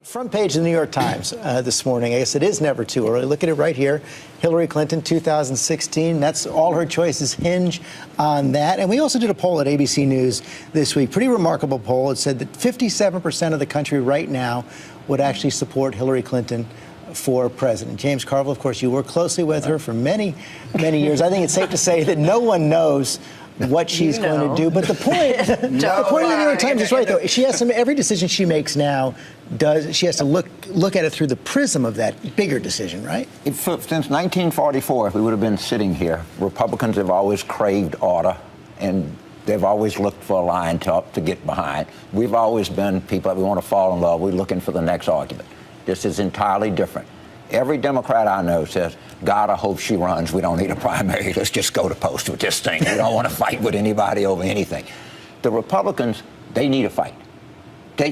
Front page of the New York Times this morning. I guess it is never too early. Look at it right here. Hillary Clinton, 2016. That's all her choices hinge on that. And we also did a poll at ABC News this week. Pretty remarkable poll. It said that 57% of the country right now would actually support Hillary Clinton for president. James Carville, of course, you worked closely with her for many, many years. I think it's safe to say that no one knows what she's going to do. But the point of the New York Times is right, though. She has every decision she makes now, she has to look at it through the prism of that bigger decision, right? Since 1944, if we would have been sitting here, Republicans have always craved order, and they've always looked for a line to get behind. We've always been people that we want to fall in love. We're looking for the next argument. This is entirely different. Every Democrat I know says, God, I hope she runs. We don't need a primary. Let's just go to post with this thing. We don't want to fight with anybody over anything. The Republicans, they need a fight.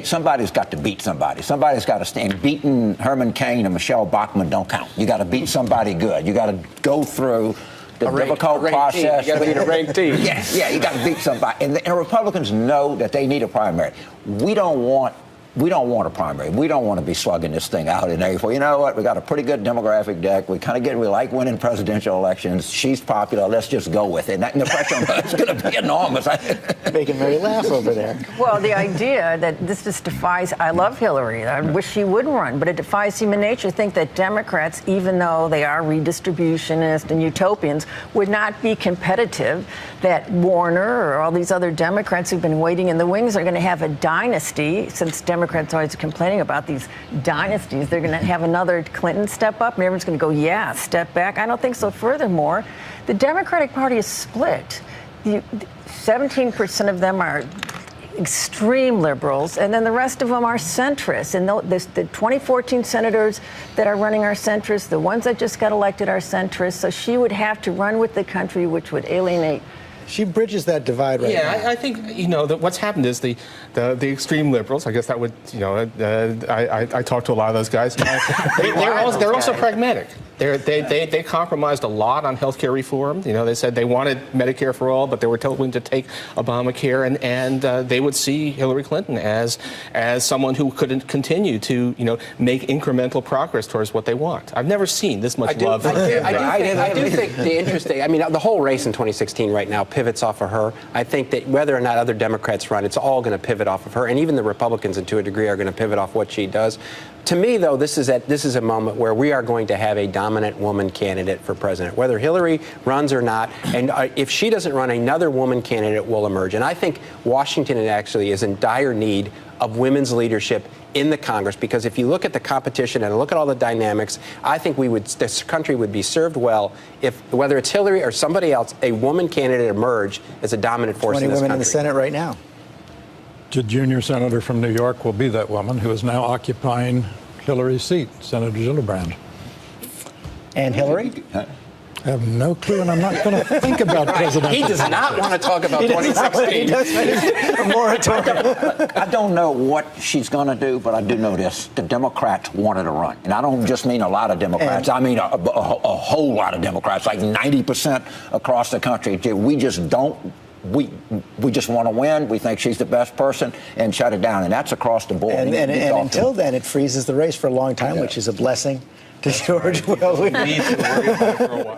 Somebody's got to beat somebody. Somebody's got to stand. Beating Herman Cain and Michelle Bachmann don't count. You got to beat somebody good. You got to go through the difficult process. You got to beat a ranked team. Yeah, you got to beat somebody. And the Republicans know that they need a primary. We don't want a primary. We don't want to be slugging this thing out in April. You know what? We got a pretty good demographic deck. We like winning presidential elections. She's popular. Let's just go with it. And the pressure on her is going to be enormous. Making Mary laugh over there. Well, the idea that this just defies, I love Hillary. I wish she would run, but it defies human nature to think that Democrats, even though they are redistributionists and utopians, would not be competitive, that Warner or all these other Democrats who've been waiting in the wings are going to have a dynasty, since Democrats always complaining about these dynasties. They're going to have another Clinton step up, and everyone's going to go, yeah, step back. I don't think so. Furthermore, the Democratic Party is split. 17% of them are extreme liberals, and then the rest of them are centrists. And the 2014 senators that are running are centrists. The ones that just got elected are centrists. So she would have to run with the country, which would alienate. She bridges that divide right now. Yeah, I think, that what's happened is the extreme liberals, I guess that would, I talked to a lot of those guys. They're also pragmatic. They compromised a lot on health care reform. They said they wanted Medicare for all, but they were willing to take Obamacare, and they would see Hillary Clinton as someone who could continue to, make incremental progress towards what they want. I've never seen this much love. I do think the interesting, the whole race in 2016 right now pivots off of her. I think that whether or not other Democrats run, it's all going to pivot off of her, and even the Republicans, to a degree, are going to pivot off what she does. To me, though, this is a moment where we are going to have a dominant woman candidate for president, whether Hillary runs or not. And if she doesn't run, another woman candidate will emerge. And I think Washington actually is in dire need of women's leadership in the Congress, because if you look at the competition and look at all the dynamics, I think this country would be served well if, whether it's Hillary or somebody else, a woman candidate emerge as a dominant force in this country. 20 women in the Senate right now. The junior senator from New York will be that woman who is now occupying Hillary's seat, Senator Gillibrand. And Hillary? I have no clue, and I'm not going to think about president. He does not want to talk about 2016. I don't know what she's going to do, but I do know this. The Democrats wanted to run. And I don't just mean a lot of Democrats. I mean a whole lot of Democrats, like 90% across the country. We just don't. We just want to win. We think she's the best person, and shut it down. And that's across the board. And until then, it freezes the race for a long time, which is a blessing to George Will. We need to worry about it for a while.